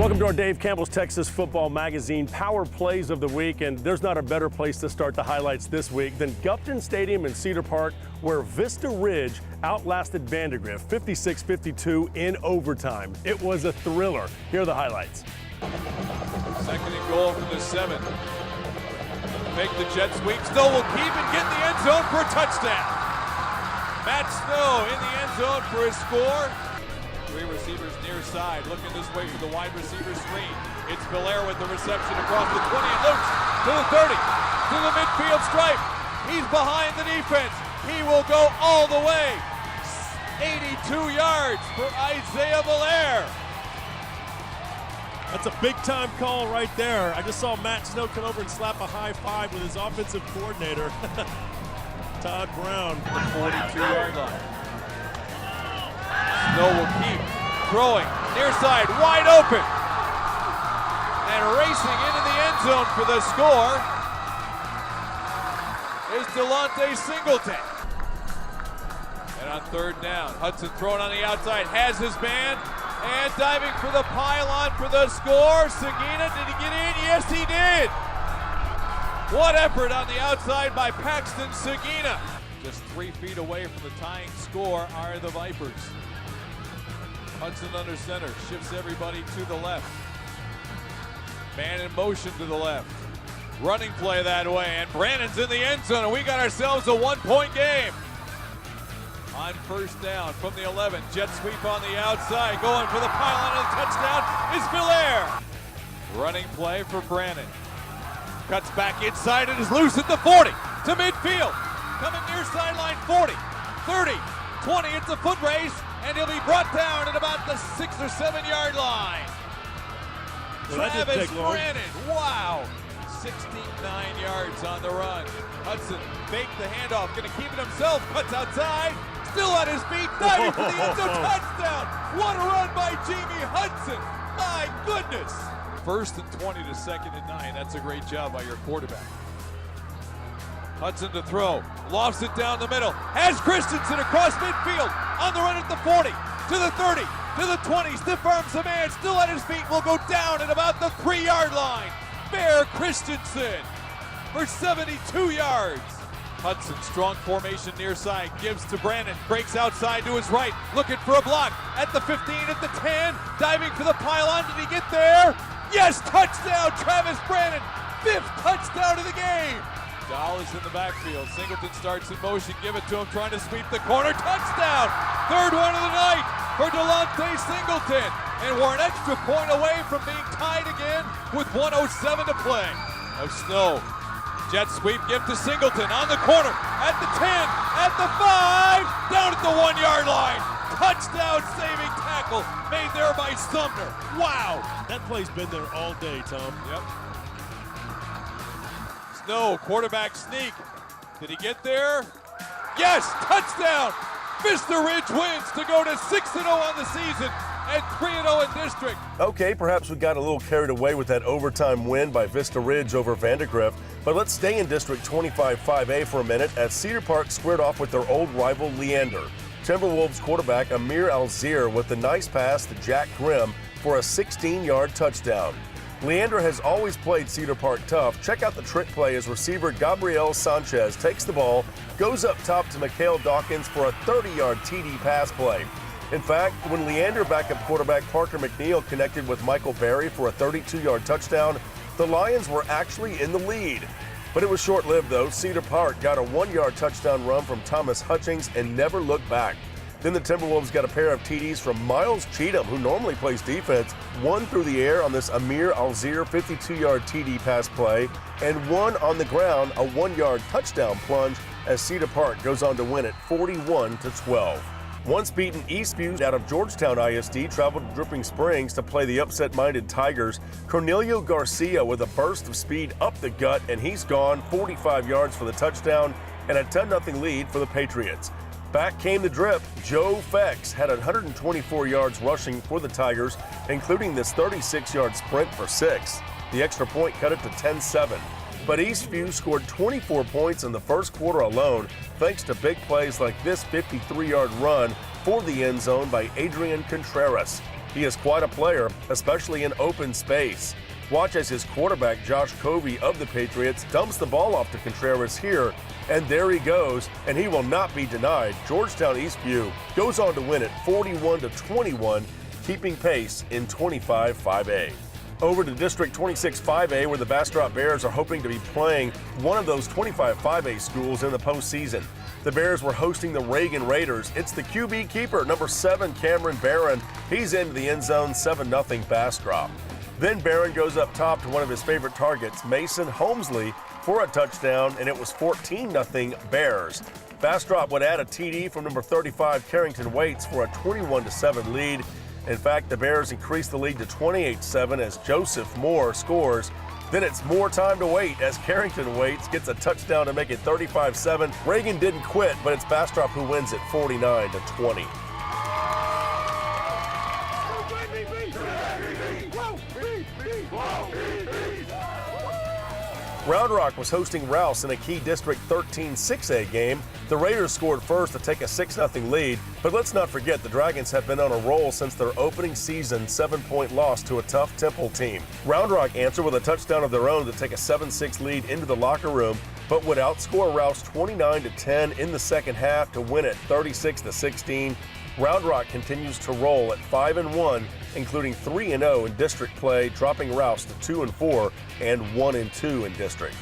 Welcome to our Dave Campbell's Texas Football Magazine Power Plays of the Week, and there's not a better place to start the highlights this week than Gupton Stadium in Cedar Park, where Vista Ridge outlasted Vandegrift 56-52 in overtime. It was a thriller. Here are the highlights. Second and goal from the 7. Make the jet sweep. Snow will keep and get in the end zone for a touchdown. Matt Snow in the end zone for his score. Three receivers near side, looking this way for the wide receiver screen. It's Belair with the reception across the 20 and loose to the 30, to the midfield stripe. He's behind the defense. He will go all the way. 82 yards for Isaiah Belair. That's a big-time call right there. I just saw Matt Snow come over and slap a high five with his offensive coordinator, Todd Brown. The 42-yard line. Snow will keep throwing near side, wide open, and racing into the end zone for the score is Delonte Singleton. And on third down, Hudson throwing on the outside, has his man, and diving for the pylon for the score. Sagina, did he get in? Yes, he did. What effort on the outside by Paxton Sagina. Just 3 feet away from the tying score are the Vipers. Hudson under center, shifts everybody to the left. Man in motion to the left. Running play that way, and Brandon's in the end zone, and we got ourselves a 1-point game. On first down from the 11, jet sweep on the outside, going for the pylon of the touchdown is Belair. Running play for Brandon. Cuts back inside and is loose at the 40 to midfield. Coming near sideline 40, 30, 20, it's a foot race, and he'll be brought down at about the 6 or 7 yard line. Well, Travis Brandon, wow, 69 yards on the run. Hudson faked the handoff, gonna keep it himself, cuts outside, still on his feet, diving for the end zone, touchdown. What a run by Jamie Hudson, my goodness. First and 20 to second and 9, that's a great job by your quarterback. Hudson to throw, lofts it down the middle, has Christensen across midfield, on the run at the 40, to the 30, to the 20, stiff arms the man, still at his feet, will go down at about the 3 yard line. Bear Christensen for 72 yards. Hudson, strong formation near side, gives to Brandon, breaks outside to his right, looking for a block, at the 15, at the 10, diving for the pylon, did he get there? Yes, touchdown, Travis Brandon, 5th touchdown of the game. Dahl is in the backfield. Singleton starts in motion. Give it to him, trying to sweep the corner. Touchdown! 3rd one of the night for Delonte Singleton. And we're an extra point away from being tied again with 1:07 to play. Of Snow. Jet sweep, give to Singleton on the corner. At the 10, at the 5, down at the 1 yard line. Touchdown saving tackle made there by Sumner. Wow! That play's been there all day, Tom. Yep. Snow, quarterback sneak. Did he get there? Yes, touchdown! Vista Ridge wins to go to 6-0 on the season and 3-0 in district. Okay, perhaps we got a little carried away with that overtime win by Vista Ridge over Vandegrift, but let's stay in District 25-5A for a minute as Cedar Park squared off with their old rival Leander. Timberwolves quarterback Amir Alzir with the nice pass to Jack Grimm for a 16-yard touchdown. Leander has always played Cedar Park tough. Check out the trick play as receiver Gabriel Sanchez takes the ball, goes up top to Mikhail Dawkins for a 30-yard TD pass play. In fact, when Leander backup quarterback Parker McNeil connected with Michael Berry for a 32-yard touchdown, the Lions were actually in the lead. But it was short-lived though. Cedar Park got a 1-yard touchdown run from Thomas Hutchings and never looked back. Then the Timberwolves got a pair of TDs from Miles Cheatham, who normally plays defense, one through the air on this Amir Alzir 52-yard TD pass play, and one on the ground, a 1-yard touchdown plunge as Cedar Park goes on to win it 41-12. Once beaten Eastview out of Georgetown ISD traveled to Dripping Springs to play the upset-minded Tigers. Cornelio Garcia with a burst of speed up the gut, and he's gone 45 yards for the touchdown and a 10-0 lead for the Patriots. Back came the drip. Joe Fex had 124 yards rushing for the Tigers, including this 36-yard sprint for 6. The extra point cut it to 10-7. But Eastview scored 24 points in the first quarter alone, thanks to big plays like this 53-yard run for the end zone by Adrian Contreras. He is quite a player, especially in open space. Watch as his quarterback, Josh Covey of the Patriots, dumps the ball off to Contreras here, and there he goes, and he will not be denied. Georgetown Eastview goes on to win it 41-21, keeping pace in 25-5A. Over to District 26-5A, where the Bastrop Bears are hoping to be playing one of those 25-5A schools in the postseason. The Bears were hosting the Reagan Raiders. It's the QB keeper, number 7, Cameron Barron. He's into the end zone, 7-0 Bastrop. Then Barron goes up top to one of his favorite targets, Mason Holmesley, for a touchdown, and it was 14-0 Bears. Bastrop would add a TD from number 35, Carrington Waits, for a 21-7 lead. In fact, the Bears increased the lead to 28-7 as Joseph Moore scores. Then it's more time to wait as Carrington Waits gets a touchdown to make it 35-7. Reagan didn't quit, but it's Bastrop who wins it 49-20. Round Rock was hosting Rouse in a key District 13-6A game. The Raiders scored first to take a 6-0 lead, but let's not forget the Dragons have been on a roll since their opening season 7-point loss to a tough Temple team. Round Rock answered with a touchdown of their own to take a 7-6 lead into the locker room, but would outscore Rouse 29-10 in the second half to win it 36-16. Round Rock continues to roll at 5-1, including 3-0 in district play, dropping Rouse to 2-4 and 1-2 in district.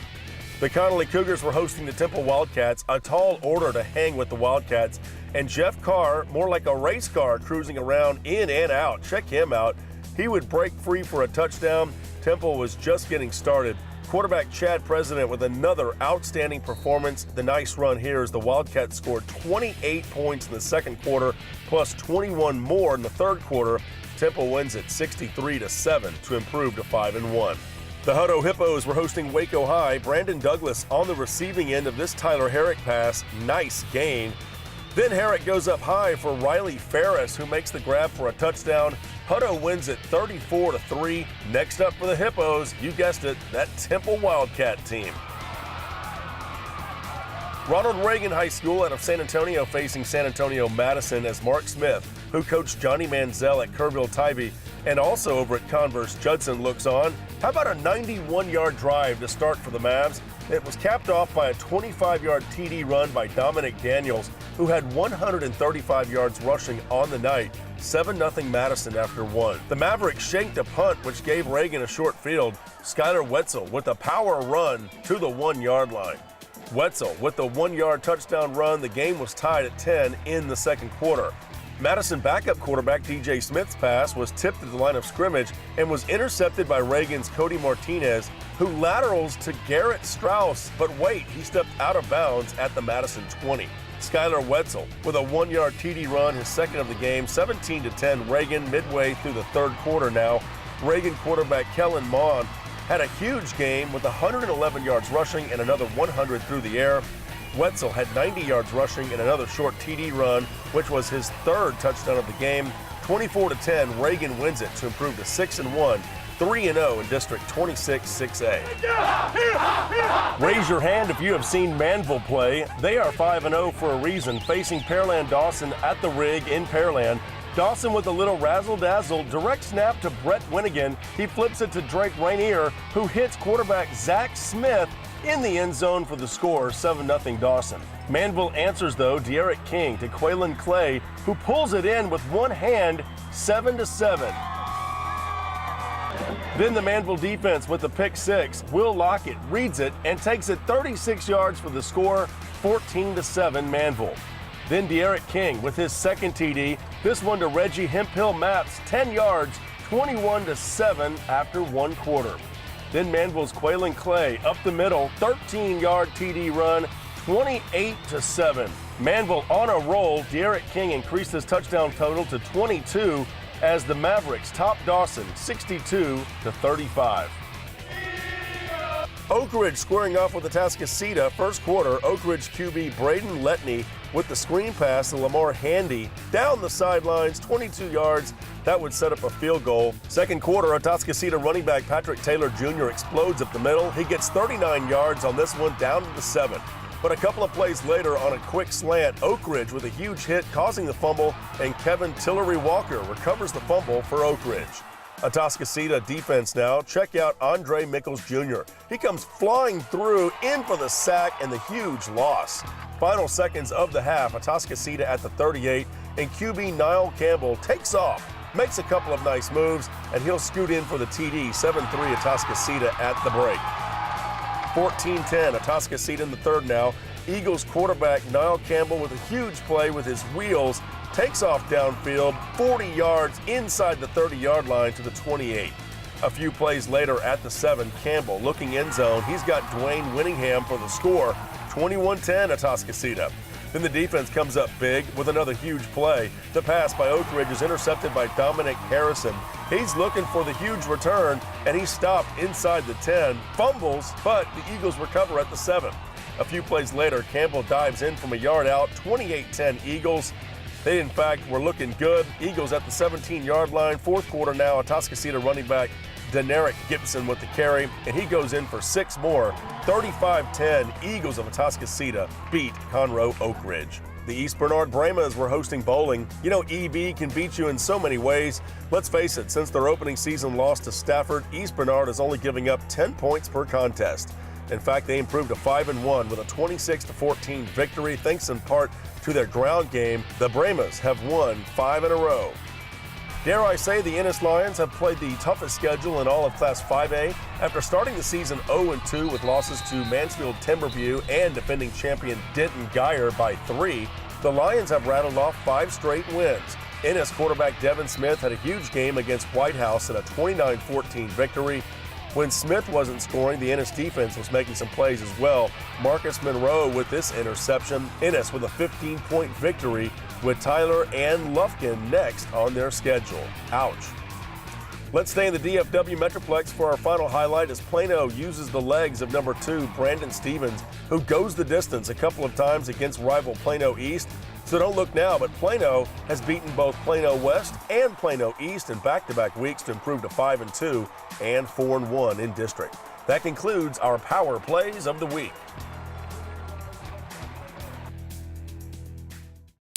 The Connolly Cougars were hosting the Temple Wildcats, a tall order to hang with the Wildcats, and Jeff Carr, more like a race car, cruising around in and out. Check him out. He would break free for a touchdown. Temple was just getting started. Quarterback Chad President with another outstanding performance. The nice run here is the Wildcats scored 28 points in the second quarter, plus 21 more in the third quarter. Temple wins it 63-7 to improve to 5-1. The Hutto Hippos were hosting Waco High. Brandon Douglas on the receiving end of this Tyler Herrick pass. Nice gain. Then Herrick goes up high for Riley Ferris, who makes the grab for a touchdown. Hutto wins it 34-3. Next up for the Hippos, you guessed it, that Temple Wildcat team. Ronald Reagan High School out of San Antonio facing San Antonio Madison as Mark Smith, who coached Johnny Manziel at Kerrville-Tybee, and also over at Converse Judson, looks on. How about a 91-yard drive to start for the Mavs? It was capped off by a 25-yard TD run by Dominic Daniels, who had 135 yards rushing on the night. 7-0 Madison after one. The Mavericks shanked a punt, which gave Reagan a short field. Skylar Wetzel with a power run to the 1-yard line. Wetzel with the 1-yard touchdown run. The game was tied at 10 in the second quarter. Madison backup quarterback DJ Smith's pass was tipped at the line of scrimmage and was intercepted by Reagan's Cody Martinez, who laterals to Garrett Strauss, but wait, he stepped out of bounds at the Madison 20. Skylar Wetzel with a 1-yard TD run, his second of the game, 17-10 Reagan midway through the third quarter now. Reagan quarterback Kellen Mond had a huge game with 111 yards rushing and another 100 through the air. Wetzel had 90 yards rushing and another short TD run, which was his third touchdown of the game. 24-10, Reagan wins it to improve to 6-1, 3-0 in District 26-6A. Raise your hand if you have seen Manville play. They are 5-0 for a reason, facing Pearland Dawson at the Rig in Pearland. Dawson with a little razzle-dazzle, direct snap to Brett Winnigan. He flips it to Drake Rainier, who hits quarterback Zach Smith in the end zone for the score, 7-0 Dawson. Manville answers, though, De'Eric King to Quaylen Clay, who pulls it in with one hand, 7-7. Then the Manville defense with the pick six. Will Lockett reads it and takes it 36 yards for the score, 14-7 Manville. Then De'Eric King with his second TD. This one to Reggie Hemphill Maps, 10 yards, 21-7 after one quarter. Then Manville's Quaylen Clay up the middle, 13-yard TD run, 28-7. Manville on a roll. De'Eric King increased his touchdown total to 22 as the Mavericks top Dawson 62-35. Oak Ridge squaring off with Atascocita. First quarter, Oak Ridge QB Braden Letney with the screen pass to Lamar Handy down the sidelines, 22 yards. That would set up a field goal. Second quarter, Atascocita running back Patrick Taylor Jr. explodes up the middle. He gets 39 yards on this one, down to the 7. But a couple of plays later on a quick slant, Oak Ridge with a huge hit causing the fumble, and Kevin Tillery Walker recovers the fumble for Oak Ridge. Atascocita defense now. Check out Andre Mickles Jr. He comes flying through, in for the sack and the huge loss. Final seconds of the half, Atascocita at the 38, and QB Niall Campbell takes off, makes a couple of nice moves, and he'll scoot in for the TD. 7-3 Atascocita at the break. 14-10, Atascocita in the third now. Eagles quarterback Niall Campbell with a huge play with his wheels, takes off downfield, 40 yards inside the 30-yard line to the 28. A few plays later at the 7, Campbell looking end zone. He's got Dwayne Winningham for the score, 21-10 Atascocita. Then the defense comes up big with another huge play. The pass by Oak Ridge is intercepted by Dominic Harrison. He's looking for the huge return, and he's stopped inside the 10, fumbles, but the Eagles recover at the 7. A few plays later, Campbell dives in from a yard out, 28-10 Eagles. They, in fact, were looking good. Eagles at the 17-yard line. Fourth quarter now, Atascocita running back Deneric Gibson with the carry, and he goes in for 6 more. 35-10, Eagles of Atascocita beat Conroe Oak Ridge. The East Bernard Brahmas were hosting bowling. You know, EB can beat you in so many ways. Let's face it, since their opening season loss to Stafford, East Bernard is only giving up 10 points per contest. In fact, they improved to 5-1 with a 26-14 victory, thanks in part to their ground game. The Brahmas have won 5 in a row. Dare I say the Ennis Lions have played the toughest schedule in all of Class 5A. After starting the season 0-2 with losses to Mansfield Timberview and defending champion Denton Geyer by 3, the Lions have rattled off 5 straight wins. Ennis quarterback Devin Smith had a huge game against White House in a 29-14 victory. When Smith wasn't scoring, the Ennis defense was making some plays as well. Marcus Monroe with this interception. Ennis with a 15-point victory with Tyler and Lufkin next on their schedule. Ouch. Let's stay in the DFW Metroplex for our final highlight as Plano uses the legs of number 2, Brandon Stevens, who goes the distance a couple of times against rival Plano East. So don't look now, but Plano has beaten both Plano West and Plano East in back-to-back weeks to improve to 5-2 and 4-1 in district. That concludes our Power Plays of the Week.